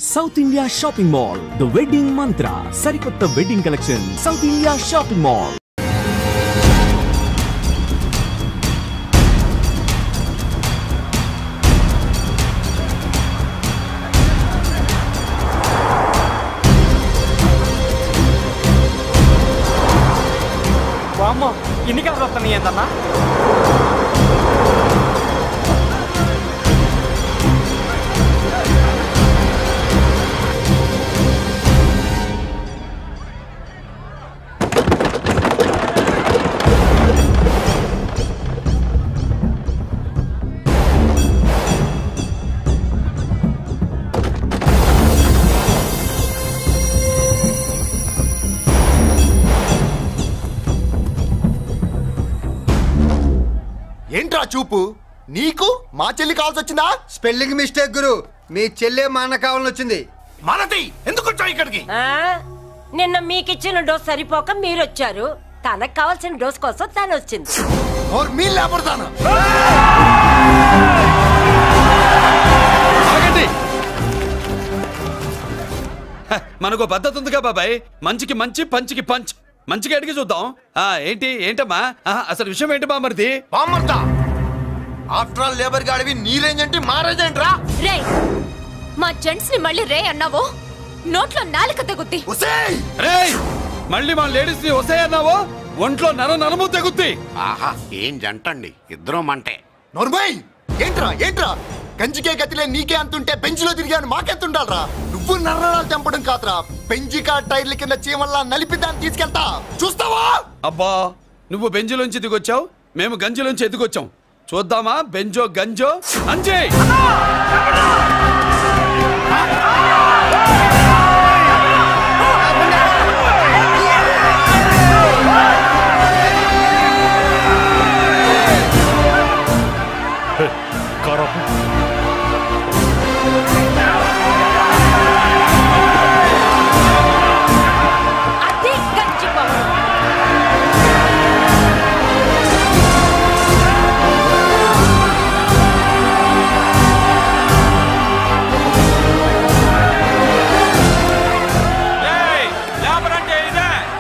South India shopping mall the wedding మంత్ర సరికొత్త wedding collection south India shopping mall. వామ్మో ఇన్ని colours వస్తున్నాయి ఏంటన్నా? ఏంట్రా చూపు నీకు మా చెల్లి కావాల్సి వచ్చిందా? స్పెల్లింగ్ మిస్టేక్ గురు, మీ చెల్లె మా అన్న కావాలని వచ్చింది. మనది ఎందుకు వచ్చావు ఇక్కడికి? నిన్న మీకిచ్చిన డోస్ సరిపోక మీరు వచ్చారు, తనకు కావాల్సిన డోస్ కోసం తను వచ్చింది. మనకు పద్ధతి ఉందిగా బాబాయ్, మంచికి మంచి పంచికి పంచ్. మంచిగా అడిగి చూద్దాం. ఏంటమ్మా అసలు విషయం ఏంటి బామర్ది? ఆఫ్టర్ ఆల్ లేబర్ గాడివి నీ రేంజ్ ఏంటి మా రేంజ్ ఏంట్రా? రే మా జెంట్స్ ని మళ్ళీ రే అన్నావో నోట్లో నాలుక తెగుద్ది. రేయ్ మళ్ళీ మా లేడీస్ ని వసే అన్నావో ఒంట్లో నరము తెగుద్ది. ఆహా ఏం జంటండి, ఇద్దరం మంటే. నోర్మై ఏంట్రా ఏంట్రా గంజికే గతిలే నీకే అంతుంటే బెంచ్లో తిరిగాను మాకెంతుండాలరా? నువ్వు నర్రాలు తెంపడం కాదురా, బెంజికా టైర్ల కింద చీమల్లా నలిపి దాన్ని తీసుకెళ్తా చూస్తావా? అబ్బా నువ్వు బెంజులోంచి ఎదిగొచ్చావు, మేము గంజిలోంచి ఎదిగొచ్చాం. చూద్దామా బెంజో గంజో అంజే.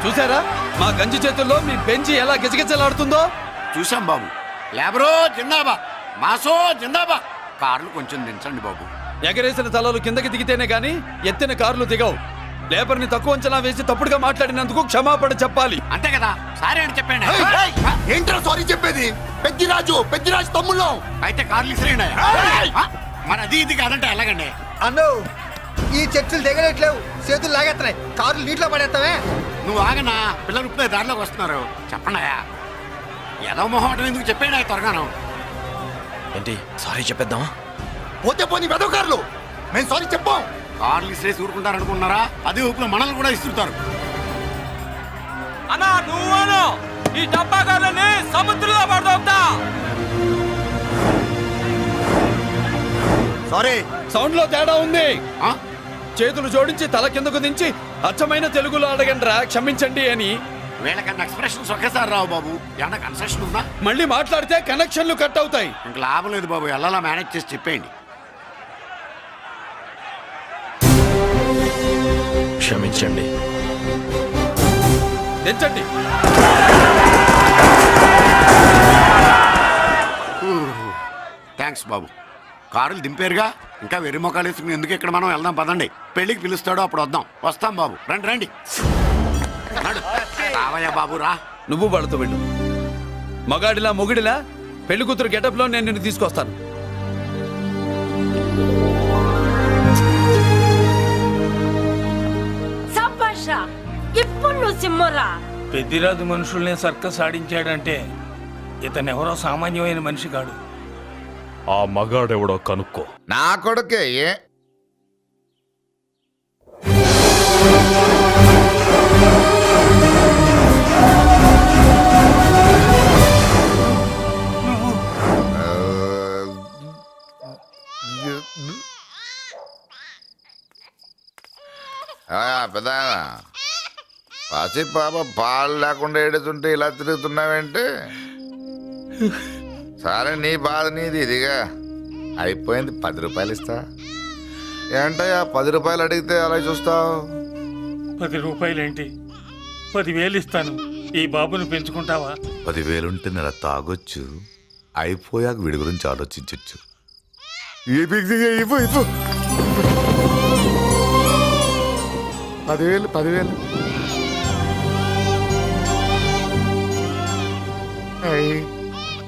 చూసారా మా గంజి చేతుల్లో మీ బెంచి ఎలా గిజగిజలాడుతుందో? చూసాం బాబు. లేబరో జిందాబా, మాసో జిందాబా. కార్లు కొంచెం దించండి బాబు. ఎగరేసిన తలలు కిందకి దిగితేనే గాని ఎత్తిన కార్లు దిగవు. లేబర్ ని తక్కువ అంచనా వేసి తప్పుడుగా మాట్లాడినందుకు క్షమాపణ చెప్పాలి. అంతే కదా, సారీ అని చెప్పండి. ఏంట్రా సారీ చెప్పేది? పెద్దిరాజు తమ్ముళ్ళం. అయితే కార్లు ఇసిరేయండి. మరి అది ఇది కాదంటే ఎలాగండి? అన్నో ఈ చర్చలు దిగలేట్లేవు, చేతులు లాగేస్తున్నాయి, కార్లు నీటిలో పడేస్తావే. నువ్వు ఆగనా, పిల్లలు ఇప్పుడే దారిలోకి వస్తున్నారు. చెప్పండి ఏదో మొహం ఎందుకు చెప్పండి త్వరగాను. ఏంటి సారీ చెప్పేద్దామా? పోతే పోనీ వెదవ కార్లు, మేము సారీ చెప్పాం. కార్లు ఇసిరేసి ఊరుకుంటారు అనుకున్నారా? అదే ఊపులో మనల్ని కూడా ఇస్తుంటారు. అన్నా నువ్వు ఈ డబ్బా కార్లని సముద్రంలో పడతా. సారీ సౌండ్ లో తేడా ఉంది. చేతులు జోడించి తల కిందకు దించి అచ్చమైన తెలుగులో అడగండ్రా క్షమించండి అని. వీళ్ళకన్నా ఎక్స్ప్రెషన్స్ ఒకేసారి రావు బాబు. ఏమన్నా కన్సెషన్ ఉందా? మళ్ళీ మాట్లాడితే కనెక్షన్లు కట్ అవుతాయి. ఇంక లాభం లేదు బాబు, ఎలా మేనేజ్ చేసి చెప్పేయండి. క్షమించండి. దించండి. థ్యాంక్స్ బాబు. కారులు దింపారుగా, ఇంకా వెర్రి మొక్కలు వేసుకుని ఎందుకు ఇక్కడ మనం వెళ్దాం పదండి. పెళ్లికి పిలుస్తాడో అప్పుడు వద్దాం. వస్తాం బాబు, రండి రండి. రావయ్యా బాబు రా. నువ్వు వాళ్ళతో వెళ్ళు. మగాడిలా మొగుడిలా పెళ్లి కూతురు గెటప్ లో నేను నిన్ను తీసుకొస్తాను. ఇప్పుడు నువ్వు సింహరా. పెద్దిరాజు మనుషుల్ని సర్కస్ ఆడించాడంటే ఇతనెవరో సామాన్యమైన మనిషి కాడు. ఆ మగాడెవడో కనుక్కో. నా కొడుకే పెద్ద పసి పాప పాలు లేకుండా ఏడుతుంటే ఇలా తిరుగుతున్నావేంటి? సరే నీ బాధ నీది, ఇదిగా అయిపోయింది. 10 రూపాయలు ఇస్తా. ఏంటయ్యా 10 రూపాయలు అడిగితే అలా చూస్తావు? 10 రూపాయలేంటి, 10,000 ఇస్తాను. ఈ బాబును పెంచుకుంటావా? 10,000 ఉంటే నెల తాగొచ్చు, అయిపోయాక వీడి గురించి ఆలోచించచ్చు. 10,000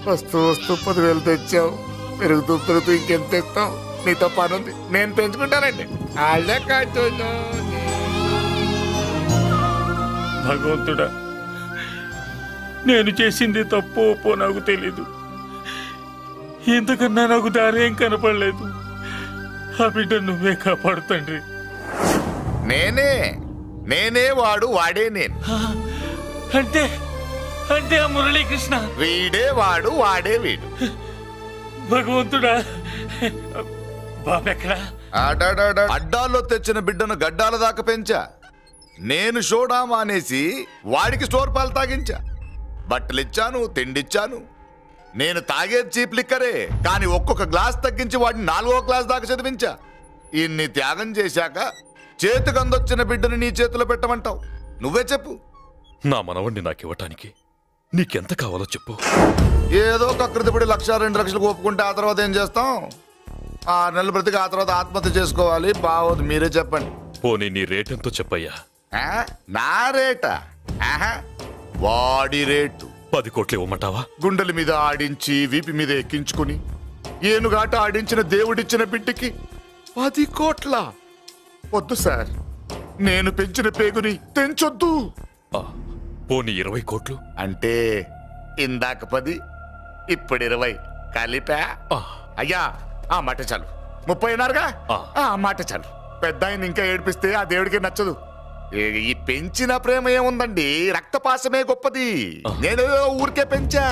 వస్తూ 10,000 తెచ్చావు. పెరుగుతూ ఇంకెంత తెస్తావు? నీతో పని ఉంది, నేను పెంచుకుంటానండి. భగవంతుడా, నేను చేసింది తప్పు ఒప్పో నాకు తెలీదు. ఇంతకన్నా నాకు దారేం కనపడలేదు. ఆ బిడ్డ నువ్వే కాపాడు తండ్రి. నేనే వాడు, వాడే నేను. అంటే అంటే ఆ మురళీకృష్ణ వీడే వాడు, వాడే వీడు. భగవంతుడా, బాబెక్కడా? అడ్డాల్లో తెచ్చిన బిడ్డను గడ్డాల దాకా పెంచా. నేను షోడా మానేసి వాడికి స్టోర్ పాలు తాగించా. బట్టలిచ్చాను, తిండిచ్చాను. నేను తాగేది చీప్ లిక్కరే, కానీ ఒక్కొక్క గ్లాస్ తగ్గించి వాడిని 4వ క్లాస్ దాకా చదివించా. ఇన్ని త్యాగం చేశాక చేతికి అందొచ్చిన బిడ్డను నీ చేతిలో పెట్టమంటావు? నువ్వే చెప్పు. నా మనవణ్ణి నాకివ్వటానికి నీకెంత కావాలో చెప్పు. ఏదో కకృతిపడి 1,00,000 2 లక్షలకు ఒప్పుకుంటే ఆ తర్వాత ఏం చేస్తాం? 6 నెలలు బ్రతికి ఆ తర్వాత ఆత్మహత్య చేసుకోవాలి. బావోదు, మీరే చెప్పండి. పోనీ నీ రేటెంతో చెప్పయ్యా. నా రేటా? వాడి రేటు 10 కోట్లు ఇవ్వమంటావా? గుండెల మీద ఆడించి వీపి మీద ఎక్కించుకుని ఏనుగాట ఆడించిన దేవుడిచ్చిన బిడ్డకి 10 కోట్ల? వద్దు సార్, నేను పెంచిన పేగుని తెంచొద్దు. పోనీ 20 కోట్లు? అంటే ఇందాక 10, ఇప్పుడు 20 కలిపా? అయ్యా, ఆ మాట చాలు. 30 అన్నారుగా, ఆ మాట చాలు. పెద్ద ఆయన ఇంకా ఏడిపిస్తే ఆ దేవుడికి నచ్చదు. ఈ పెంచిన ప్రేమ ఏముందండి, రక్తపాసమే గొప్పది. నేను ఊరికే పెంచా,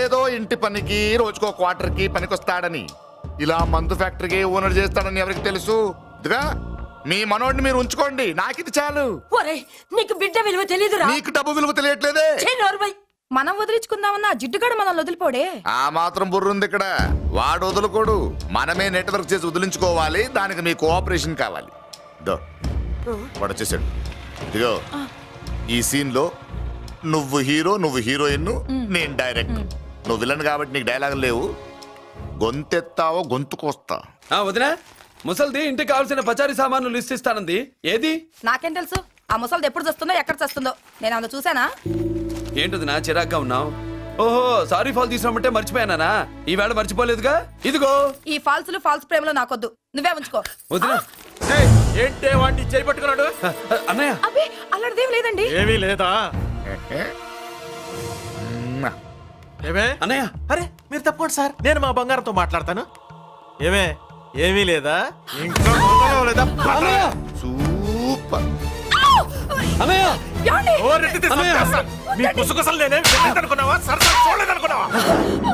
ఏదో ఇంటి పనికి రోజుకో క్వార్టర్కి పనికొస్తాడని. ఇలా మందు ఫ్యాక్టరీకి ఓనర్ చేస్తాడని ఎవరికి తెలుసు? ఇదిగా మీ మనోడిని మీరు ఉంచుకోండి, నాకిది చాలు. నీకు బిడ్డ విలువ తెలియదురా? నీకు డబ్బు విలువ తెలియట్లేదే. మనం వదిలించుకుందామన్నా జిడ్డుగాడు మనల్ని వదిలిపోడే. ఆ మాత్రం బుర్రుంది ఇక్కడ. వాడు వదులుకోడు, మనమే నెట్వర్క్ చేసి వదిలించుకోవాలి. దానికి మీ కోఆపరేషన్ కావాలి. వాడు వచ్చేసాడు. ఇదిగో, ఈ సీన్ లో నువ్వు హీరో, నువ్వు హీరోయిన్, నేను డైరెక్టర్. నువ్వు విలన్ కాబట్టి నీకు డైలాగులు లేవు. గొంతెత్తావో గొంతుకొస్తా. వదినా, ముసల్ది ఇంటికి కావాల్సిన పచారీ సామాన్లు లిస్ట్ ఇస్తానంది. ఏది? నాకేం తెలుసు? ఆ ముసల్ది ఎప్పుడు చస్తుందో ఎక్కడ చస్తుందో నేను అందులో చూసానా? ఏంటది నా చిరాగ్గా ఉన్నావు? ఓహో, సారీ ఫాల్ తీసుకురామంటే మర్చిపోయానా? ఈవేళ మర్చిపోలేదుగా. ఇదిగో, ఈ ఫాల్స్ ప్రేమలో నాకొద్దు, నువ్వే ఉంచుకో. వదినా, ఏంటే వాడిని చేయి పట్టుకున్నాడు? అన్నయ్య, అబ్బే అలాంటిదేం లేదండి. ఏమీ లేదా? ఏమే అన్నయ్య? అరే మీరు తప్పకుండా సార్, నేను మా బంగారంతో మాట్లాడతాను. ఏమే, ఏమీ లేదా? ఇంకా లేదా? సూపర్ అన్నయ్య, మీ కుసకుసలు నేనే అనుకున్నావా? సరసా చూడలేదనుకున్నావా?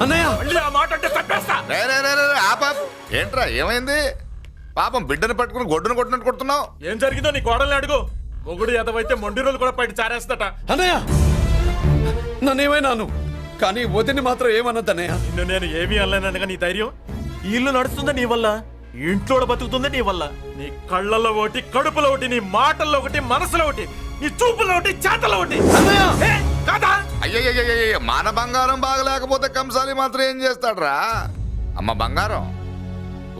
అన్నయ్య, మళ్ళీ ఆ మాట అంటే తప్పేస్తా. ఏంట్రా, ఏమైంది? పాపం బిడ్డను పట్టుకుని గొడ్డును కొట్టినట్టు కొడుతున్నావు. ఏం జరిగిందో నీ కోడల్ని అడుగు. మొగుడు ఎదవైతే మొండి రోజులు కూడా బయట చారేస్తట. అన్నయ్య, నన్నేమైనాను కానీ వదిని మాత్రం ఏమన్నదన్నయ్య? నిన్ను నేను ఏమీ అనలేనగా నీ ధైర్యం. ఈ ఇల్లు నడుస్తుందా నీ వల్ల, ఇంట్లో బతుకుతుందా నీ వల్ల. నీ కళ్ళల్లో ఒకటి, కడుపులో ఒకటి, నీ మాటల్లో ఒకటి, మనసులో ఒకటి, నీ చూపులో ఒకటి, చేతల్లో ఒకటి. అయ్యయ్యయ్యయ్య, మన బంగారం బాగలేకపోతే కంసాలి మాత్రం ఏం చేస్తాడ్రా? అమ్మ బంగారం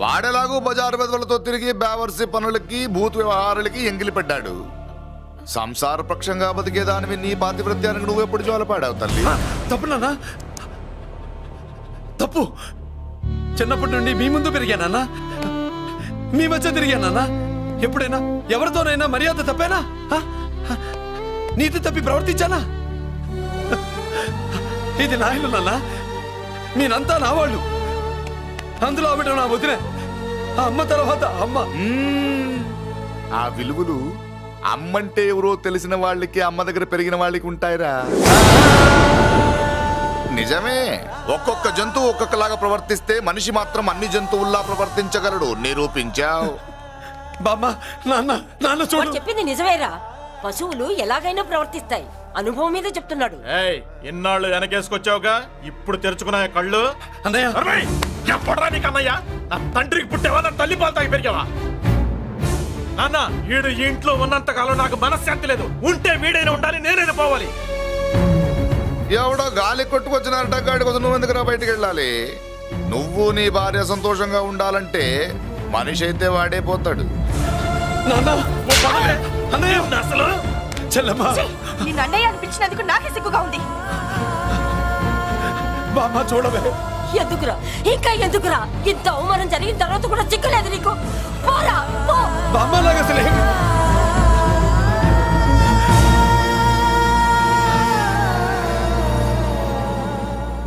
వాడేలాగూ బజారు బెదవులతో తిరిగి బేవర్సి పనులకి, భూత వ్యవహారాలకి ఎంగిలి పడ్డాడు. సంసార పక్షంగా బతికేదానివి నీ పాతివృత్యానికి నువ్వు ఎప్పుడు జోలపాడావు తల్లి? తప్పు నాన్న, తప్పు. చిన్నప్పటి నుండి మీ ముందు పెరిగానన్నా, మీ మధ్య తిరిగానన్నా. ఎప్పుడైనా ఎవరితోనైనా మర్యాద తప్పేనా? నీతి తప్పి ప్రవర్తించానా? ఇది నా ఇల్లు నాన్న, మీరంతా నా వాళ్ళు. అందులో ఆవిడ నా వదిలే, ఆ అమ్మ తర్వాత అమ్మ. ఆ విలువలు అమ్మంటే ఎవరో తెలిసిన వాళ్ళకి, అమ్మ దగ్గర పెరిగిన వాళ్ళకి ఉంటాయిరా. నిజమే, ఒక్కొక్క జంతువు ఒక్కొక్కలాగా ప్రవర్తిస్తే మనిషి మాత్రం అన్ని జంతువుల్లా ప్రవర్తించగలడు. నిరూపించావు. బామ్మ, నాన్న, నాన్న చూడు, చెప్పింది నిజమేరా. పశువులు ఎలాగైనా ప్రవర్తిస్తాయి, అనుభవం మీద చెప్తున్నాడు. ఎన్నాళ్ళు వెనకేసుకొచ్చావుగా, ఇప్పుడు తెరుచుకున్నాయి కళ్ళు. అన్నయ్య, ఎప్పుడరా నీకు అన్నయ్య? నా తండ్రికి పుట్టావా, నా తల్లి పాలు తాగి పెరిగావా? నాన్న వీడు ఇంట్లో ఉన్నంత కాలం నాకు మనశ్శాంతి లేదు. ఉంటే వీడైనా ఉండాలి, నేనైనా పోవాలి. ఎవడో గాలి కొట్టుకొచ్చినారట గాడి కోసం నువ్వు ఎందుకురా బయటికి వెళ్ళాలి? నువ్వు నీ భార్య సంతోషంగా ఉండాలంటే మనిషి అయితే వాడే పోతాడు. అసలు చెల్లమ్మా నిన్ను అన్నయ్య అనిపించినందుకు నాకే సిగ్గుగా ఉంది. బామ్మ చూడవే. ఎందుకురా ఇంకా ఎందుకురా? ఇంత అవమానం జరిగిన తర్వాత కూడా సిగ్గులేదు నీకు? పోరా పో. బామ్మలాగా అసలే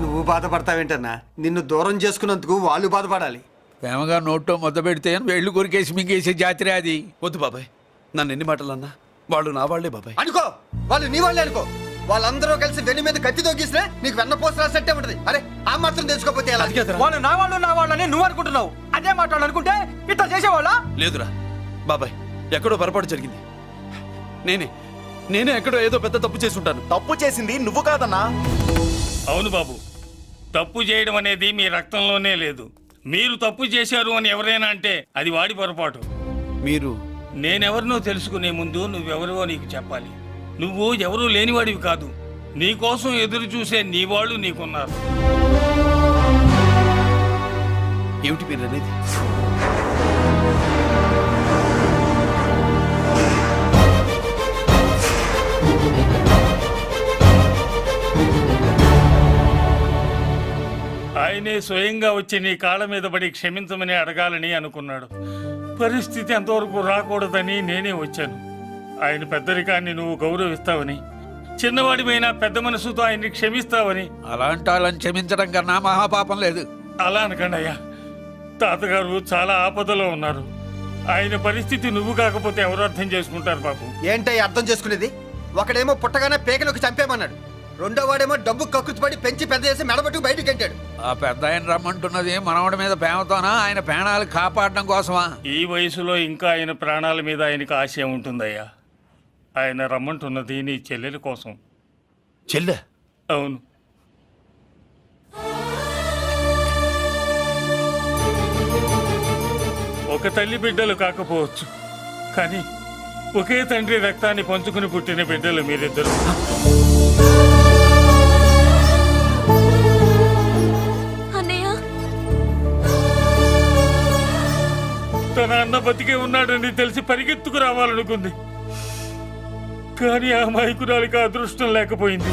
నువ్వు బాధపడతావేంటన్నా? నిన్ను దూరం చేసుకున్నందుకు వాళ్ళు బాధపడాలి. ప్రేమగా నోట్లో మొద్ద పెడితే వేళ్ళు కొరికేసి మింగేసే జాతర అది. వద్దు బాబాయ్, నన్ను ఎన్ని మాటలు అన్నా వాళ్ళు నా వాళ్లే బాబాయ్. అనుకో, వాళ్ళు నీ వాళ్ళే అనుకో. వాళ్ళందరూ కలిసి వెన్ను మీద కత్తి తొగిస్తే నీకు వెన్న పోసి రాసినట్టే ఉంటది. అరే ఆ మాత్రం తెలుసుకోకపోతే ఎలా? వాళ్ళు నా వాళ్ళని నువ్వు అనుకుంటున్నావు. అదే మాట్లాడు అనుకుంటే ఇట్లా చేసేవాళ్ళ? లేదురా బాబాయ్, ఎక్కడో పొరపాటు జరిగింది. నేనే ఎక్కడో ఏదో పెద్ద తప్పు చేసి ఉంటాను. తప్పు చేసింది నువ్వు కాదన్నా. అవును బాబు, తప్పు చేయడం అనేది మీ రక్తంలోనే లేదు. మీరు తప్పు చేశారు అని ఎవరైనా అంటే అది వాడి పొరపాటు. మీరు నేనెవరినో తెలుసుకునే ముందు నువ్వెవరివో నీకు చెప్పాలి. నువ్వు ఎవరూ లేనివాడివి కాదు. నీకోసం ఎదురు చూసే నీ వాళ్ళు నీకున్నారు. ఏమిటి మీరు అనేది? ఆయనే స్వయంగా వచ్చి నీ కాళ్ళ మీద పడి క్షమించమని అడగాలని అనుకున్నాడు. పరిస్థితి అంతవరకు రాకూడదని నేనే వచ్చాను. ఆయన పెద్దరికాన్ని నువ్వు గౌరవిస్తావని, చిన్నవాడిపైన పెద్ద మనసుతో ఆయన్ని క్షమిస్తావని. అలాంటి వాళ్ళని క్షమించడం కన్నా మహాపాపం లేదు. అలా అనకండి అయ్యా. తాతగారు చాలా ఆపదలో ఉన్నారు. ఆయన పరిస్థితి నువ్వు కాకపోతే ఎవరు అర్థం చేసుకుంటారు బాబు? ఏంటయ్య అర్థం చేసుకునేది? ఒకడేమో పుట్టగానే పేకలోకి చంపేమన్నాడు, రెండో వాడేమో డబ్బు కక్కుతుపడి పెంచి పెద్ద చేసి మెడబట్టు బయటకు గంటాడు. ఆ పెద్ద ఆయన రమ్మంటున్నది మనవడి మీద ప్రేమతోనా, ఆయన ప్రాణాలు కాపాడడం కోసమా? ఈ వయసులో ఇంకా ఆయన ప్రాణాల మీద ఆయనకు ఆశయం ఉంటుందయ్యా. ఆయన రమ్మంటున్నది నీ చెల్లెల కోసం. చెల్లె? అవును. ఒక తల్లి బిడ్డలు కాకపోవచ్చు, కానీ ఒకే తండ్రి రక్తాన్ని పంచుకుని పుట్టిన బిడ్డలు మీరిద్దరు. తన అన్న బతికే ఉన్నాడని తెలిసి పరిగెత్తుకు రావాలనుకుంది, కానీ ఆ అమాయకురాలికి అదృష్టం లేకపోయింది.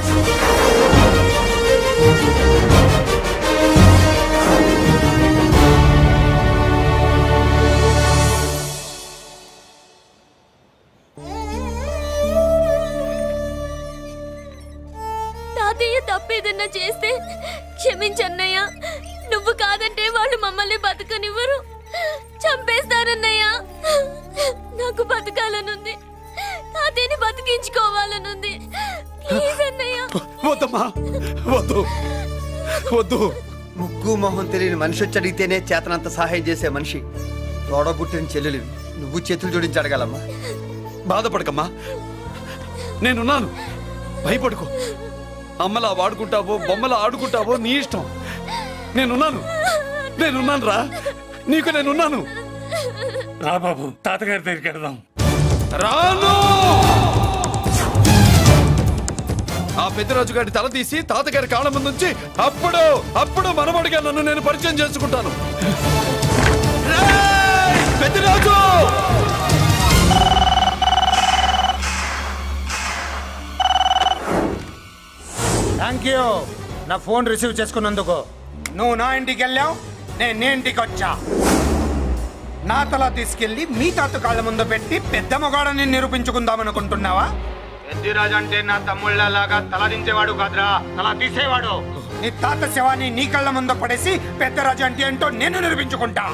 తాతయ్య తప్పేదన్నా చేస్తే క్షమించన్నయ్య. నువ్వు కాదంటే వాళ్ళు మమ్మల్ని బతకనివ్వరు, చంపేస్తారన్నయ్య. నాకు బతకాలనుంది, తాతయ్యని బతికించుకోవాలనుంది. ప్లీజ్ అన్నయ్య. వద్దమ్మా, వద్దు వద్దు. ముగ్గు మొహం తెలియని మనిషి వచ్చి అడిగితేనే చేతనంత సహాయం చేసే మనిషి. తోడబుట్టిన చెల్లెలు నువ్వు చేతులు జోడించి అడగాలమ్మా. బాధపడకమ్మా, నేనున్నాను. భయపడుకో. అమ్మలా వాడుకుంటావో బొమ్మలా ఆడుకుంటావో నీ ఇష్టం. నేనున్నాను రా, నీకు నేనున్నాను. రా బాబు, తాతగారి దగ్గరికి వెళ్దాం. రాను. ఆ పెద్దరాజు గారి తల తీసి తాతగారి కాళ్ళ ముందుంచి అప్పుడు మనమడిగా నన్ను నేను పరిచయం చేసుకుంటాను. పెద్దరాజు! థ్యాంక్ యూ నా ఫోన్ రిసీవ్ చేసుకున్నందుకు. నువ్వు నా ఇంటికి వెళ్ళావు, నేను నీ ఇంటికి వచ్చా. నా తల తీసుకెళ్లి మీ తాత కాళ్ళ ముందు పెట్టి పెద్ద మొగాడని నిరూపించుకుందామనుకుంటున్నావా? పెద్దిరాజు అంటే నా తమ్ముళ్ళలాగా తల దించేవాడు కాదురా, తల తీసేవాడు. నీ తాత శవాన్ని నీ కళ్ళ ముందు పడేసి పెద్దరాజు అంటే ఏంటో నేను నిరూపించుకుంటా.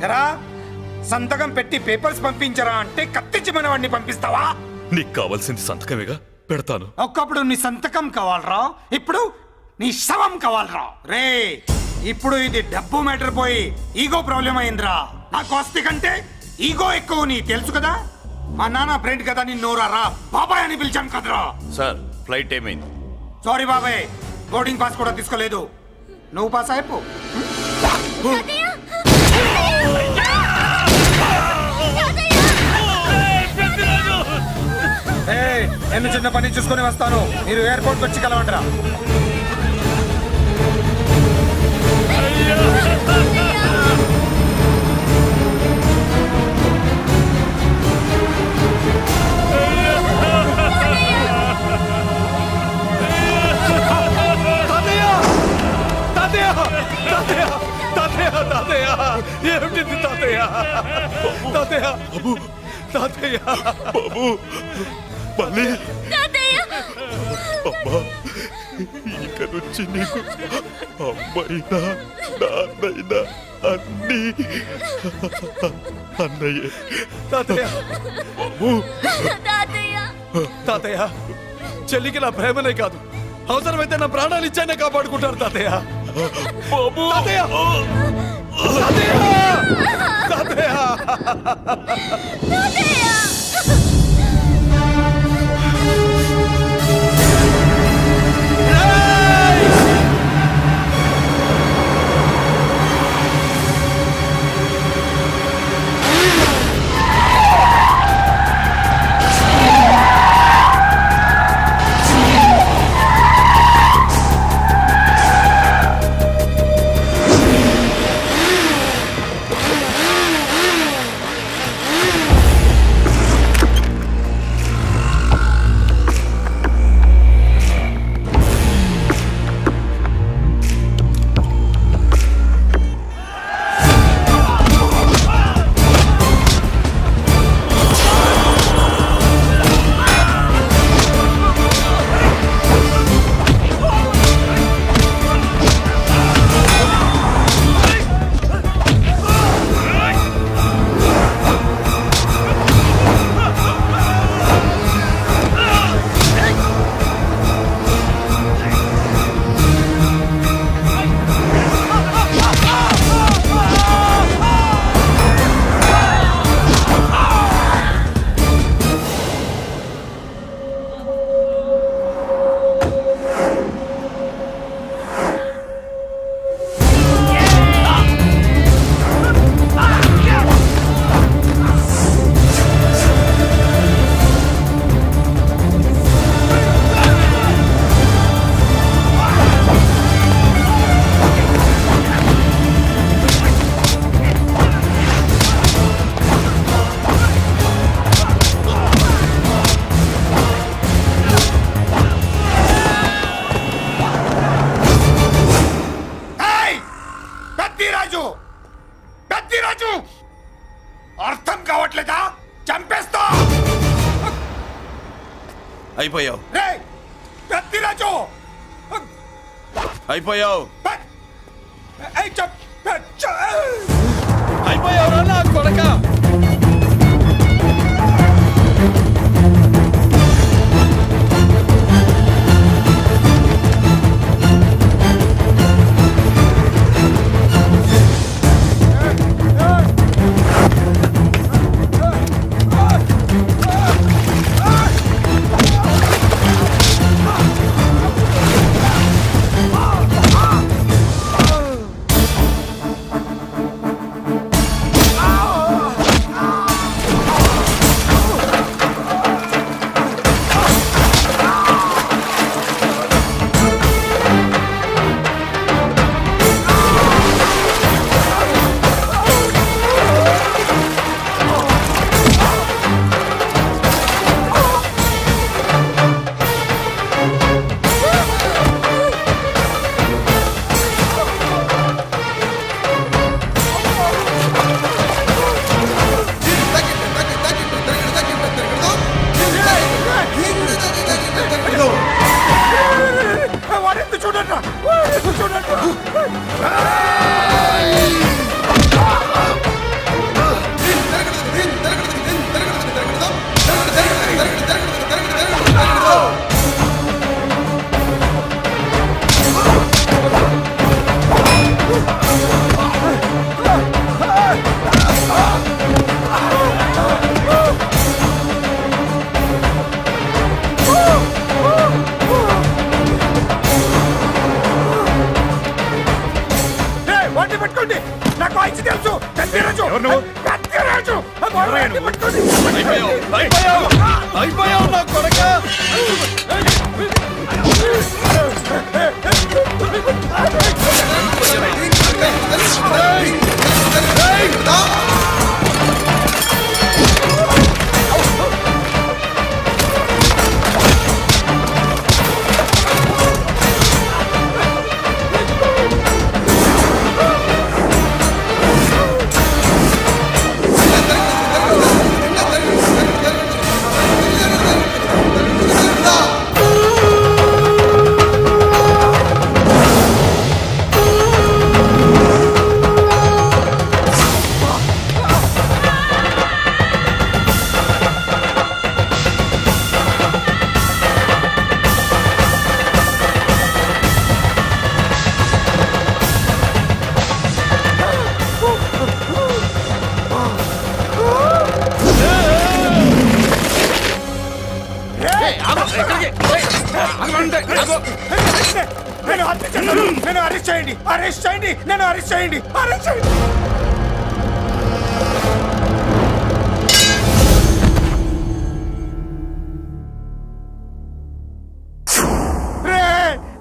ఎరా, సంతకం పెట్టి పేపర్స్ పంపించరా అంటే కత్తించి మనవాడిని పంపిస్తావా? నీకు కావాల్సింది సంతకమేగా, పెడతాను. ఒక్కప్పుడు నీ సంతకం కావాలరా, ఇప్పుడు నీ శవం కావాలరా. రే, ఇప్పుడు ఇది డబ్బు మ్యాటర్ పోయి ఈగో ప్రాబ్లం అయిందిరా. నాకు ఆస్తి కంటే ఈగో ఎక్కువ, నీ తెలుసు కదా. మా నాన్న ఫ్రెండ్ కదా, నిన్ను రా బాబాయ్ అని పిలిచాను కదరా. సార్, ఫ్లైట్ ఏమైంది? సారీ బాబాయ్, బోర్డింగ్ పాస్ కూడా తీసుకోలేదు. నువ్వు పాస్ అయిపో. నేను చిన్న పని చూసుకొని వస్తాను. మీరు ఎయిర్పోర్ట్కి వచ్చి కలవండిరా. ఏమిటి తాతయ్య? తాతయ్య తాతయ్య బాబు మళ్ళీ అమ్మా, ఇక నుంచి నీకు అమ్మైనా నాన్నైనా అన్నీ అన్నయ్యే. తాతయ్య బాబు తాతయ్య, చెల్లికి నా ప్రేమనే కాదు, అవసరమైతే నా ప్రాణాలు ఇచ్చానే కాపాడుకుంటారు తాతయ్య. బాబు తాతయ్య తాతయ్య అయిపోయావు అయిపోయావు అయిపోయావురా నా కొడక. అయిపోయావు నా కొడక. నన్ను అరెస్ట్ చేయండి, అరెస్ట్ చేయండి, నన్ను అరెస్ట్ చేయండి, అరెస్ట్ చేయండి.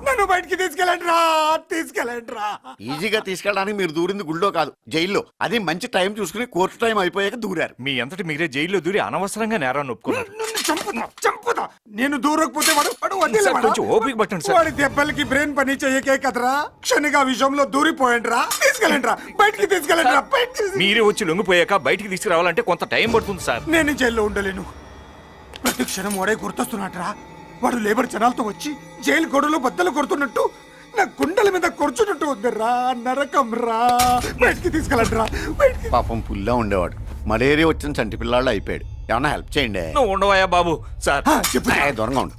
నన్ను బయటికి తీసుకెళ్ళండి రా, తీసుకెళ్ళండి రా. ఈజీగా తీసుకెళ్ళడానికి మీరు దూరింది గుళ్ళో కాదు, జైల్లో. అది మంచి టైం చూసుకుని కోర్టు టైం అయిపోయాక దూరారు. మీ అంతటి మీరే జైల్లో దూరి అనవసరంగా నేరాన్ని ఒప్పుకున్నారు. చంపుతా. నేను దూరకపోతే వాడు ఓపిక పట్టండి సార్. వాడి దెబ్బలకి బ్రెయిన్ పని చెయ్యకే కదరా, క్షణిగా విషయంలో దూరిపోయండి రా. తీసుకెళ్ళండి రా, బయటికి తీసుకెళ్ళండి రా. మీరే వచ్చి లొంగిపోయాక బయటికి తీసుకురావాలంటే కొంత టైం పడుతుంది సార్. నేను జైల్లో ఉండలేను. ప్రతి క్షణం వాడే గుర్తొస్తున్నట్రా. వాడు లేబర్ జనాలతో వచ్చి జైలు గొడవలు బద్దలు కొడుతున్నట్టు నా గుండెల మీద కొడుచున్నట్టు ఉందిరా. నరకం రా. బయటికి తీసుకెళ్ళండి రా. పాపం పుల్లా ఉండేవాడు, మలేరియా వచ్చిన చంటి పిల్లాళ్ళు అయిపోయాడు. ఏమన్నా హెల్ప్ చేయండి. నువ్వు ఉండవయ్యా బాబు. సార్ దూరంగా ఉండు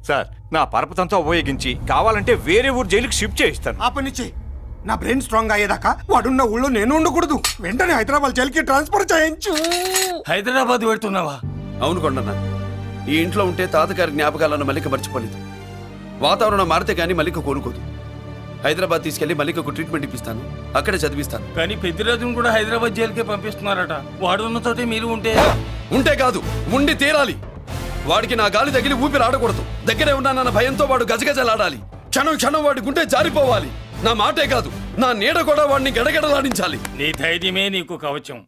సార్. నా పరపతంతా ఉపయోగించి కావాలంటే వేరే ఊరు జైలుకి షిఫ్ట్ చేయిస్తాను. ఆ పని చెయ్యి. నా బ్రెయిన్ స్ట్రాంగ్ అయ్యేదాకా వాడున్న ఊళ్ళో నేను ఉండకూడదు. వెంటనే హైదరాబాద్ జైలుకి ట్రాన్స్ఫర్ చేయించు. హైదరాబాద్ పెడుతున్నావా? అవును కొండన్న, ఈ ఇంట్లో ఉంటే తాతగారి జ్ఞాపకాలను మల్లిక మర్చిపోలేదు. వాతావరణం మారితే గానీ మల్లిక కోరుకోదు. హైదరాబాద్ తీసుకెళ్లి మల్లికకు ట్రీట్మెంట్ ఇప్పిస్తాను, అక్కడే చదివిస్తాను. కానీ పెద్దిరాజును కూడా హైదరాబాద్ జైలుకే పంపిస్తున్నారట. వాడున్న తోటి మీరు ఉంటే కాదు, ఉండి తీరాలి. వాడికి నా గాలి తగిలి ఊపిరి ఆడకూడదు. దగ్గరే ఉన్నానన్న భయంతో వాడు గజగజలాడాలి. క్షణం క్షణం వాడి గుండె జారిపోవాలి. నా మాటే కాదు, నా నీడ కూడా వాడిని గడగడలాడించాలి. నీ ధైర్యమే నీకు కవచం.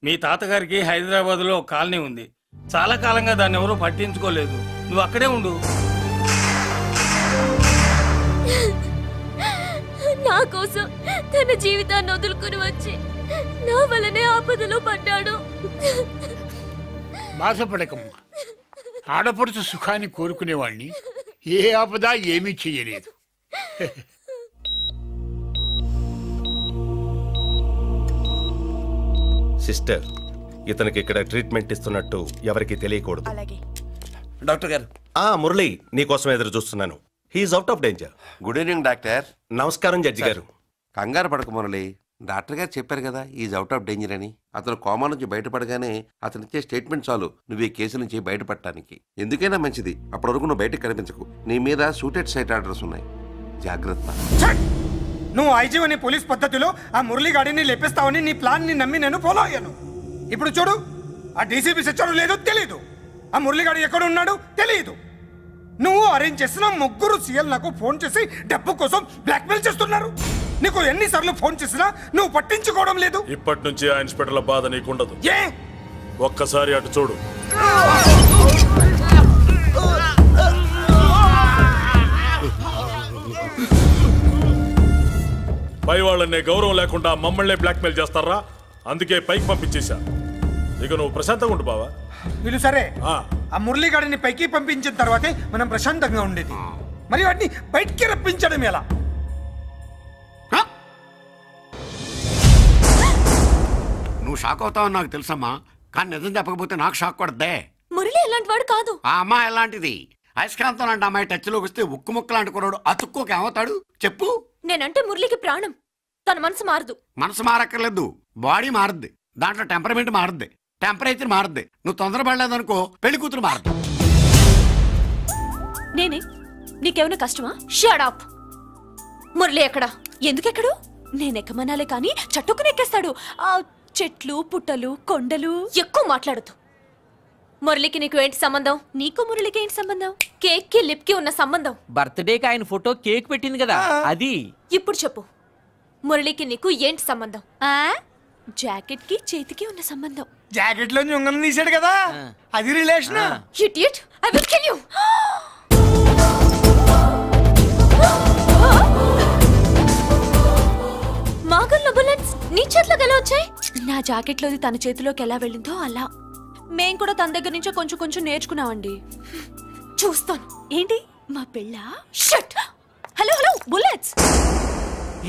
మీ తాతగారికి హైదరాబాద్ లో కాలనీ ఉంది. చాలా కాలంగా దాన్ని ఎవరూ పట్టించుకోలేదు. నువ్వు అక్కడే ఉండు. నా కోసం తన జీవితాన్ని వదులుకుని వచ్చి నా వల్లనే ఆపదలో పడ్డాడు. బాధపడకమ్మా. ఆడపడుచు సుఖాన్ని కోరుకునేవాణ్ణి ఏ ఆపద ఏమీ చెయ్యలేదు. సిస్టర్, ఇతనికి ఇక్కడ ట్రీట్మెంట్ ఇస్తున్నట్టు ఎవరికి తెలియకూడదు. డాక్టర్ గారు. మురళి, నీకోసం ఎదురు చూస్తున్నాను. He's out of danger. Good evening doctor. నమస్కారం జడ్జి గారు. కంగారు పడక మురళి, డాక్టర్ గారు చెప్పారు కదా ఈజ్ అవుట్ ఆఫ్ డేంజర్ అని. అతను కోమా నుంచి బయటపడగానే అతను ఇచ్చే స్టేట్మెంట్ చాలు నువ్వు ఈ కేసు నుంచి బయటపడటానికి. ఎందుకైనా మంచిది, అప్పటి వరకు నువ్వు బయటకు కనిపించకు. నీ మీద సూటెడ్ సైట్ ఆర్డర్స్ ఉన్నాయి, జాగ్రత్త. నువ్వు ఐజీ అని పోలీస్ పద్ధతిలో ఆ మురళీగాడిని లేపిస్తావని నీ ప్లాన్ ని నమ్మి నేను ఫాలో అయ్యాను. ఇప్పుడు చూడు, ఆ డీసీపీ సచ్చాడు లేదో తెలియదు, ఆ మురళీగాడు ఎక్కడ ఉన్నాడు తెలియదు. నువ్వు అరేంజ్ చేసిన ముగ్గురు సీఎల్ నాకు ఫోన్ చేసి డబ్బు కోసం బ్లాక్మెయిల్ చేస్తున్నారు. నీకు ఎన్నిసార్లు ఫోన్ చేసినా నువ్వు పట్టించుకోవడం లేదు. ఇప్పటి నుంచి ఆ ఇన్స్పెక్టర్ల బాధ నీకుండదు. ఏ ఒక్కసారి అటు చూడు. పై వాళ్ళనే గౌరవం లేకుండా మమ్మల్నే బ్లాక్మెయిల్ చేస్తారా? అందుకే పైకి పంపించేశా. ఇక నువ్వు ప్రశాంతంగా ఉండు బావా. వీళ్ళు సరే, ఆ మురళీగాడిని పైకి పంపించిన తర్వాతే మనం ప్రశాంతంగా ఉండేది. మరి వాటిని బయటికి రప్పించడం ఎలా? నువ్వు షాక్ అవుతావు నాకు తెలుసమ్మా, కానీ నిజం చెప్పకపోతే నాకు షాక్ కొడద్దే. మురళి ఎలాంటి వాడు కాదు. ఆ అమ్మాయి ఎలాంటిది? అయస్కాంతం లాంటి అమ్మాయి టచ్లోకి వస్తే ఉక్కు ముక్క లాంటి కుర్రాడు అతుక్కోక ఏమవుతాడు చెప్పు? నేనంటే మురళికి ప్రాణం. తన మనసు మారదు. మనసు మారక్కర్లేదు, బాడీ మారుద్ది. దాంట్లో టెంపరమెంట్ మారుద్ది, టెంపరేచర్ మారుద్ది. నువ్వు తొందరపడలేదనుకో పెళ్లి కూతురు మారదు. నేనే నీకేమైనా కష్టమా? Shut up. మురళి ఎక్కడా? ఎందుకెక్కడు? నేనెక్కమనాలే కానీ చట్టుకుని ఎక్కేస్తాడు. ఆ చెట్లు పుట్టలు కొండలు. ఎక్కువ మాట్లాడదు. మురళికి నీకు ఏంటి సంబంధం? నీకు మురళికి ఏంటి సంబంధం? కేక్ కి లిప్ కి ఉన్న సంబంధం. బర్త్డేకి ఆయన ఫోటో కేక్ పెట్టింది కదా అది. ఇప్పుడు చెప్పు, మురళికి నీకు ఏంటి సంబంధం? జాకెట్ కి చేతికి ఉన్న సంబంధం. జాకెట్ లో ఉంగరం తీసాడు కదా, అది relation. Idiot, I will kill you. మాగల్లో బుల్లెట్స్ నీ చేతిలోకి ఎలా వచ్చాయి? నా జాకెట్ లోది తన చేతిలోకి ఎలా వెళ్ళిందో అలా. మేం కూడా తన దగ్గర నుంచి కొంచెం కొంచెం నేర్చుకున్నామండి. చూస్తాను. ఏంటి మా పెళ్ళ? షట్. Hello hello bullets.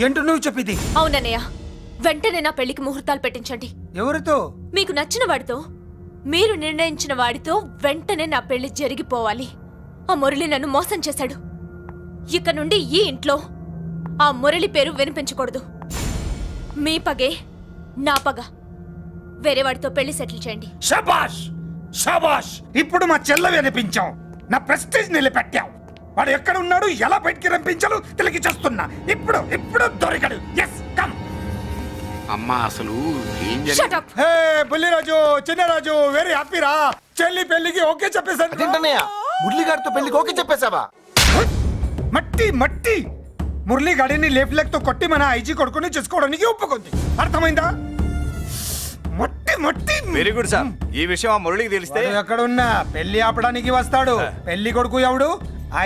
ఏంటో నువ్వు చెప్పేది? అవునన్నయ్య, వెంటనే నా పెళ్లికి ముహూర్తాలు పెట్టించండి. ఎవరితో? మీకు నచ్చిన వాడితో, మీరు నిర్ణయించిన వాడితో వెంటనే నా పెళ్లి జరిగిపోవాలి. ఆ మురళి నన్ను మోసం చేశాడు. ఇక నుండి ఈ ఇంట్లో ఆ మురళి పేరు వినిపించకూడదు. మీ పగే నా పగ. వేరే వాడితో పెళ్లి సెటిల్ చేయండి. శబాష్ శబాష్, ఇప్పుడు మా చెల్ల వినిపించావు, నా ప్రెస్టీజ్ నిలబెట్టావు. వాడు ఎక్కడ ఉన్నాడు, ఎలా బయటికి రంపించాలో తెలికి చేస్తున్నా. ఇప్పుడు ఇప్పుడు దొరికాడు. Yes come. అమ్మా అసలు ఏం Shut up. హే బుల్లిరాజు, చిన్నరాజు, వెరీ హ్యాపీ రా. చెల్లి పెళ్లికి ఓకే చెప్పేశాను. మురళి గారితో పెళ్లికి ఓకే చెప్పేశావా? మట్టి మట్టి. మురళి గాడిని లేఫ్ లెగ్ తో కొట్టి మన ఐజీ కొడుకుని చేసుకోవడానికి ఒప్పుకుంది. అర్థమైందా? మట్టి మట్టి. Very good sir. ఈ విషయం ఆ మురళికి తెలిస్తే ఎక్కడున్నా పెళ్లి ఆపడానికి వస్తాడు. పెళ్లి కొడుకు ఎవడు?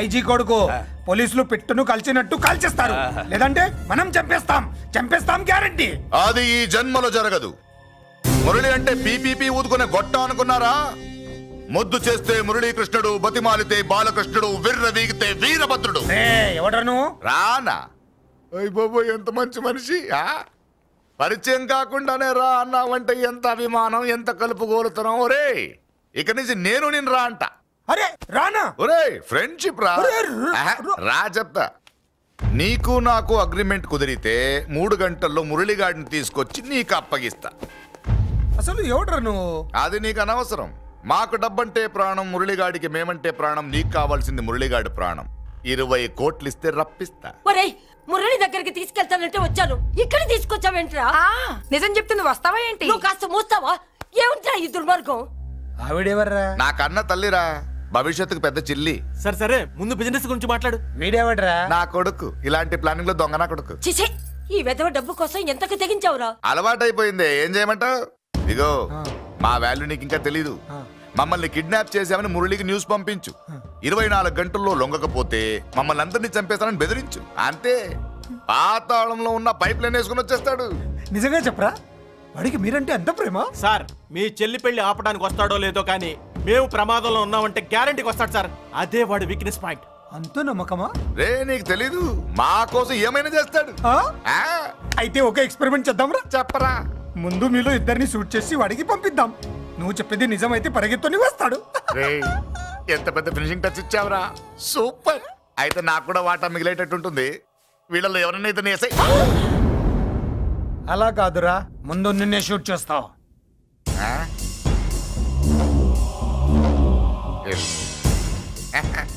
ఐజీ కొడుకు. పోలీసులు పిట్టును కలిసినట్టు కాల్చేస్తారు, లేదంటే మనం చంపేస్తాం గ్యారంటీ. అది ఈ జన్మలో జరగదు. మురళి అంటే పీపీపీ ఊదుకునే గొట్ట అనుకున్నారా? ముద్దు చేస్తే మురళీకృష్ణుడు, బతిమాలితే బాలకృష్ణుడు, విర్ర వీగితే వీరభద్రుడు. ఎవడను రానా? అయ్య బాబోయ్, ఎంత మంచి మనిషి. పరిచయం కాకుండానే రా అన్నావంటే ఎంత అభిమానం, ఎంత కలుపుగోలుతున్నాం. ఒరే ఇక నుంచి నేను రా అంట. అరే రానా? ఒరే ఫ్రెండ్షిప్ రా. రా చెప్తా. నీకు నాకు అగ్రిమెంట్ కుదిరితే 3 గంటల్లో మురళిగాడిని తీసుకొచ్చి నీకు అప్పగిస్తా. అసలు ఎవడ్రా నువ్వు? అది నీకు అనవసరం. మాకు డబ్బంటే ప్రాణం, మురళిగాడికి మేమంటే ప్రాణం. నీకు కావాల్సింది మురళిగాడి ప్రాణం. 20 కోట్లు ఇస్తే రప్పిస్తా. ఒరేయ్, మురళి దగ్గరికి తీసుకెళ్తానంటే వచ్చాను, ఇక్కడ తీసుకొచ్చావేంట్రా? నిజం చెప్తే నువ్వు వస్తావా ఏంటి? నువ్వు కాస్త మూస్తావా? ఏమిట్రా ఈ దుర్మార్గం? ఆవిడెవర్రా? నా కన్న తల్లిరా, భవిష్యత్తుకు పెద్ద చిల్లి. సరే ముందు బిజినెస్ గురించి మాట్లాడు. వీడేవడ్రా? నా కొడుకు. ఇలాంటి ప్లానింగ్ లో దొంగ నా కొడుకు. చిచే, ఈ వెధవ డబ్బు కోసం ఎంతకు తెగించావురా? అలవాటైపోయింది, ఏం చేయమంటావు? ఇగో మా వాల్యూ నీకు ఇంకా తెలీదు. మమ్మల్ని కిడ్నాప్ చేశామని మురళికి న్యూస్ పంపించు. 24 గంటల్లో లొంగకపోతే మమ్మల్ని అందరినీ చంపేస్తానని బెదిరించు. అంతే. పాతాళంలో ఉన్న పైప్ లైన్ వేసుకుని వచ్చేస్తాడు. నిజంగా చెప్పరా? వాడికి మీరంటే ఎంత ప్రేమ? సార్, మీ చెల్లి పెళ్లి ఆపడానికి వస్తాడో లేదో కానీ మేము ప్రమాదంలో ఉన్నామంటే గ్యారంటీకి వస్తాడు సార్. అదే వాడి వీక్నెస్ పాయింట్. అంత నమ్మకమా? రే నీకు తెలీదు, మా కోసం ఏమైనా చేస్తాడు. అయితే ఒక ఎక్స్పెరిమెంట్ చేద్దాంరా. చెప్పరా. ముందు మీలో ఇద్దరిని షూట్ చేసి వాడికి పంపిద్దాం. నువ్వు చెప్పేది నిజమైతే పరిగెత్తుని వస్తాడు. ఎంత పెద్ద ఫినిషింగ్ టచ్ ఇచ్చావురా. సూపర్. అయితే నాకు కూడా వాటా మిగిలేటట్టు ఉంటుంది. వీళ్ళలో ఎవరైనా ఇతను వేసాయి. అలా కాదురా, ముందు నిన్నే షూట్ చేస్తావు.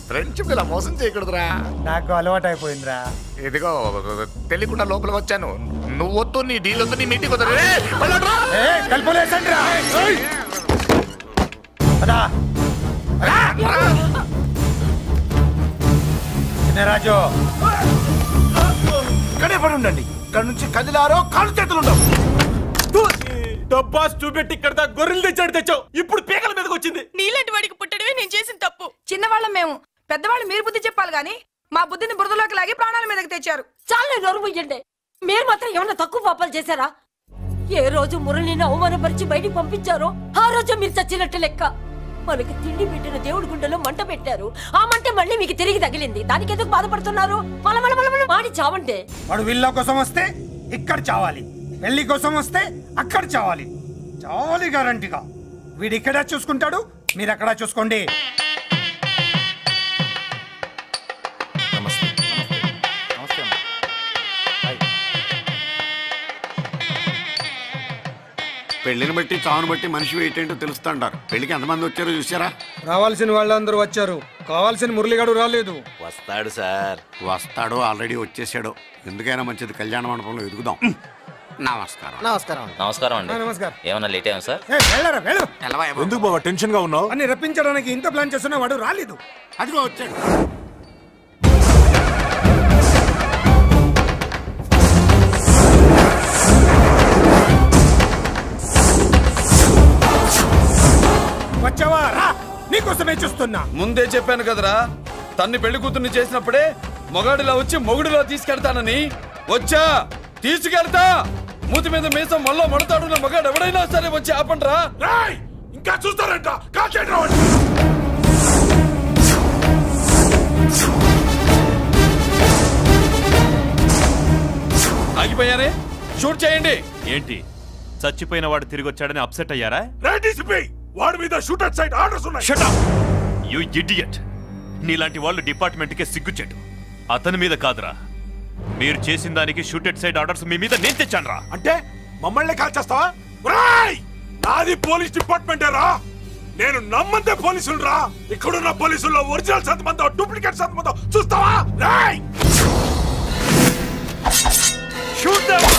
ఫ్రెండ్షిప్ ఇలా మోసం చేయకూడదురా. నాకు అలవాటు అయిపోయిందిరా. ఇదిగో తెలియకుండా లోపల వచ్చాను. నువ్వు వద్దు, నీ డీల్ వద్దు, నీ మీటింగ్ వద్దు. రాజు ఇక్కడే పడి ఉండండి. ఇక్కడ నుంచి కదిలారో కాళ్ళు చేతులు ఉండవు. డబ్బాస్ చూపెట్టి ఇక్కడ గొర్రెలు తెచ్చావు, ఇప్పుడు పీకల మీదకి వచ్చింది. నీలాంటి వాడికి పుట్టడమే నేను చేసిన తప్పు. చిన్నవాళ్ళం మేము, పెద్దవాళ్ళు మీరు బుద్ధి చెప్పాలి గాని మా బుద్ధిని బురదలోకి లాగి ప్రాణాల మీదకి తెచ్చారు. చాలా నోరు ముయ్యండి. మీరు మాత్రం ఏమన్నా తక్కువ పాపాలు చేశారా? ఏ రోజు మురళిని అవమానపరిచి బయటికి పంపించారో ఆ రోజు మీరు చచ్చినట్టు లెక్క. మనకి తిండి పెట్టిన దేవుడి గుండెలో మంట పెట్టారు. ఆ మంట మళ్ళీ మీకు తిరిగి తగిలింది. దానికి ఎందుకు బాధపడుతున్నారు? మాడి చావంటే. వాడు విల్లా కోసం వస్తే ఇక్కడ చావాలి, పెళ్లి కోసం వస్తే అక్కడ చావాలి. చావాలి గ్యారంటీగా. వీడు ఇక్కడ చూసుకుంటాడు, మీరు అక్కడ చూసుకోండి. పెళ్లిని బట్టి చావును బట్టి మనిషి ఏంటంటో తెలుస్తుంటారు. పెళ్లికి ఎంతమంది వచ్చారో చూసారా? రావాల్సిన వాళ్ళందరూ వచ్చారు, కావాల్సిన మురళిగాడు రాలేదు. వస్తాడు సార్, వస్తాడు. ఆల్రెడీ వచ్చేసాడు. ఎందుకైనా మంచిది కళ్యాణ మండపంలో ఎదుగుదాం. నమస్కారం. నమస్కారం. నమస్కారం అండి. నమస్కారం. ఏమన్నా లేట్ అయ్యాం సార్? వెళ్ళరా వెళ్ళు. ఎందుకు బాబా టెన్షన్ గా ఉన్నావు? అని రప్పించడానికి ఇంత ప్లాన్ చేస్తున్నా వాడు రాలేదు. అదిగో వచ్చాడు. వచ్చావా? రా, నీకోసమే చూస్తున్నా. ముందే చెప్పాను కదరా, తన్ని పెళ్లి కూతుర్ని చేసినప్పుడే మొగాడిలా వచ్చి మొగుడిలో తీసుకెళ్తానని. వచ్చా, తీసుకెళ్తా. మూతి మీద మీసం మళ్ళా మడతాడున్న మగాడు ఎవడైనా సరే వచ్చి ఆపండ్రా. ఇంకా చూస్తారంట. ఆగిపోయానే, షూట్ చేయండి. ఏంటి చచ్చిపోయిన వాడు తిరిగి వచ్చాడని అప్సెట్ అయ్యారా? వాడి మీద షూటర్ సైడ్ ఆర్డర్స్ ఉన్నాయి. Shut up you idiot. నీలాంటి వాళ్ళు డిపార్ట్మెంట్ కే సిగ్గుచెట్టు. అతని మీద కాదురా, మీరు చేసిన దానికి షూటెడ్ సైడ్ ఆర్డర్స్ మీ మీద నేను తెచ్చానురా. అంటే మమ్మల్ని కాల్ చేస్తావా? నాది పోలీస్ డిపార్ట్మెంటే రా. నేను నమ్మంతే పోలీసులు రా. ఇక్కడున్న పోలీసుల్లో ఒరిజినల్ సత్మంతో డూప్లికేట్ సత్మంతో చూస్తావా? Shoot them.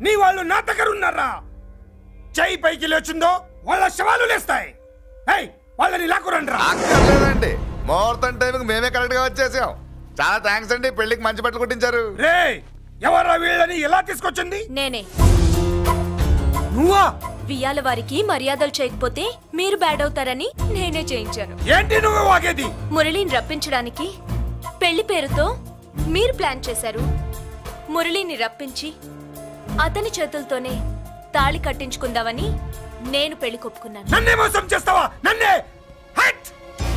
నీ వాళ్ళు నా దగ్గర ఉన్నారా? చెయ్యి పైకి లేచిందో వాళ్ళ శవాలు లేస్తాయి. వాళ్ళని లాక్కురండి. అక్కర్లేదండి, ముహూర్తం టైంకి మేమే కరెక్ట్ గా వచ్చేసాం. చాలా థ్యాంక్స్ అండి. పెళ్లికి మంచి బట్టలు కుట్టించారు. రే, ఎవరా వీళ్ళని ఎలా తీసుకొచ్చింది? నేనే. నువ్వా? వియ్యాల వారికి మర్యాదలు చేయకపోతే మీరు బ్యాడ్ అవుతారని నేనే చేయించాను. ఏంటి నువ్వు వాగేది? మురళిని రప్పించడానికి పెళ్లి పేరుతో మీరు ప్లాన్ చేశారు. మురళిని రప్పించి అతని చేతులతోనే తాళి కట్టించుకుందామని నేను పెళ్లి కొప్పుకున్నాను. నన్నే మోసం చేస్తావా? నన్నే?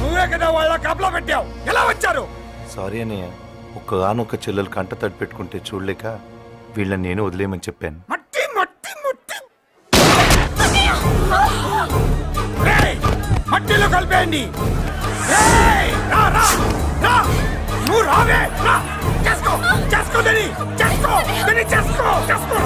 నువ్వే కదా వాళ్ళ కాపలా పెట్టావు. ఎలా వచ్చారు? సారీ అన్నయ్య, ఒక్కగానొక్క చెల్లెలు కంట తడి పెట్టుకుంటే చూడలేక వీళ్ళని నేను వదిలేయమని చెప్పాను. మట్టి మట్టి మట్టి మట్టిలో కలిపేయండి. నువ్వు రావే. చేసుకో చేసుకో దాన్ని, చేసుకో దాన్ని, చేసుకో చేసుకో.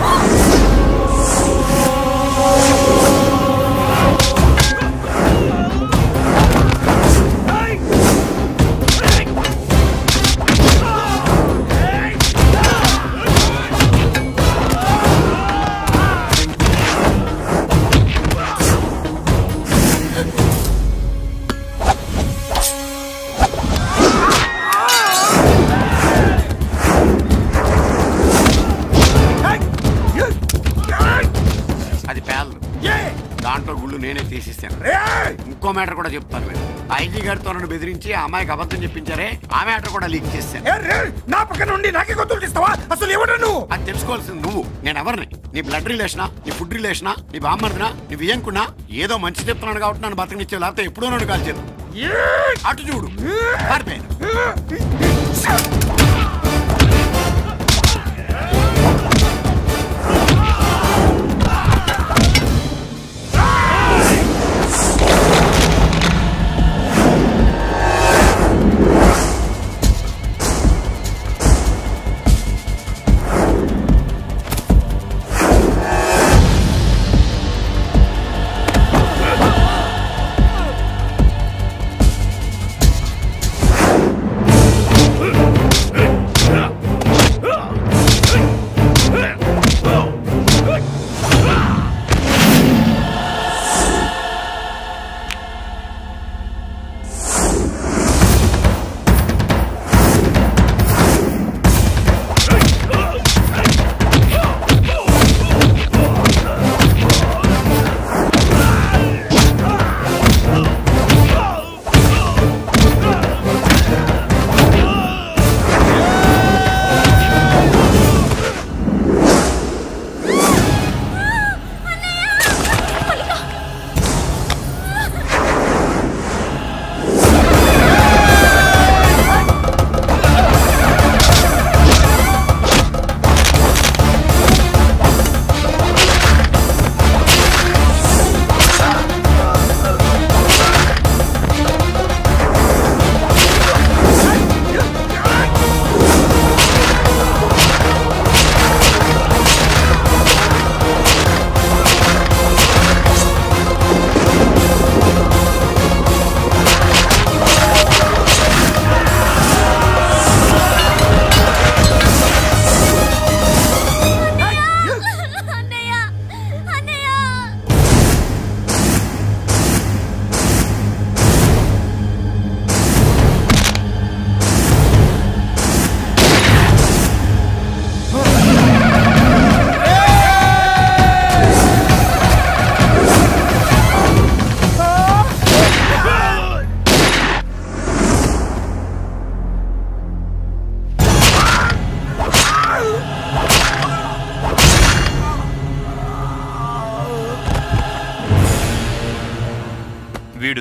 అది పేలదు. దాంట్లో గుళ్ళు నేనే తీసిస్తాను. ఇంకో మ్యాటర్ కూడా చెప్తాను. ఐజీ గారితో నన్ను బెదిరించి ఆ అమ్మాయికి అబద్ధం చెప్పించారే, ఆ మ్యాటర్ కూడా లీక్ చేస్తాను. నా పక్కన ఉండి నాకే గొంతులు తీస్తావా? అసలు ఎవరు నువ్వు? అది తెలుసుకోవాల్సింది నువ్వు. నేను ఎవరిని? నీ బ్లడ్ రిలేషనా, నీ ఫుడ్ రిలేషనా, నీ బామ్మర్దినా, నీ వియంకున్నా? ఏదో మంచి చెప్తున్నాడు కాబట్టి నన్ను బతకనిచ్చే, లేకపోతే ఎప్పుడో నన్ను కాల్చేది. అటు చూడు.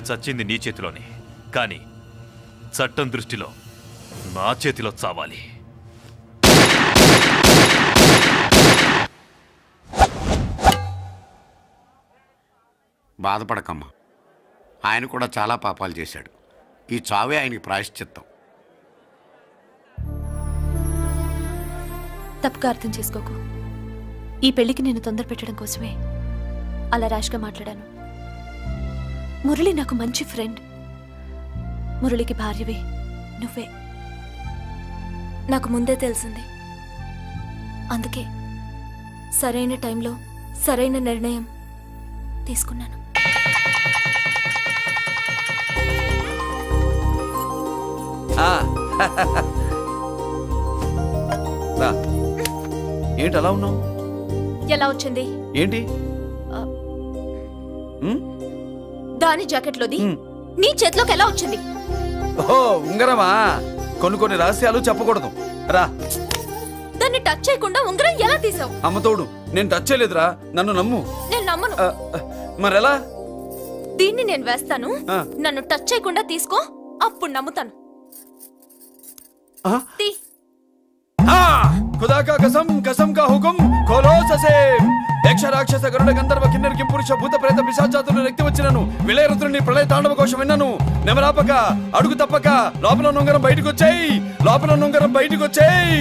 చచ్చింది నీ చేతిలోనే, కానీ చట్టం దృష్టిలో నా చేతిలో చావాలి. బాధపడకమ్మా, ఆయన కూడా చాలా పాపాలు చేశాడు. ఈ చావే ఆయనకి ప్రాయశ్చిత్తం. తప్పుగా అర్థం చేసుకోకు. ఈ పెళ్లికి నేను తొందర పెట్టడం కోసమే అలా ర్యాష్గా మాట్లాడాను. మురళి నాకు మంచి ఫ్రెండ్. మురళికి భార్యవి నువ్వే. నాకు ముందే తెలిసింది. అందుకే సరైన టైంలో సరైన నిర్ణయం తీసుకున్నాను. ఏంటి అలా ఉన్నావు? ఎలా వచ్చింది ఏంటి? దాని జాకెట్లోది నీ చేతిలోకి ఎలా వచ్చింది? ఓహో, ఉంగరమా? కొన్ని రహస్యాలు చెప్పకూడదు. రా. దాన్ని టచ్ చేయకుండా ఉంగరం ఎలా తీసావు? అమ్మతోడు, నేను టచ్ చేయలేదురా, నన్ను నమ్ము. నేను నమ్మను. మరెలా? దీన్ని నేను వేస్తాను, నన్ను టచ్ చేయకుండా తీసుకో, అప్పుడు నమ్ముతాను. खुदा का कसम, कसम का हुकुम, खोलो ससे. యక్ష రాక్షస గరుడ గంధర్వ కిన్నెర కింపురుష భూత ప్రేత పిశాచాతులు రక్తి వచ్చినను విలయరుద్రుని ప్రళయ తాండవ కోశం విన్నను. నెమరాపక అడుగు తప్పక లోపల నుంగరం బయటకు వచ్చేయి, లోపల నుంగరం బయటకు వచ్చేయి.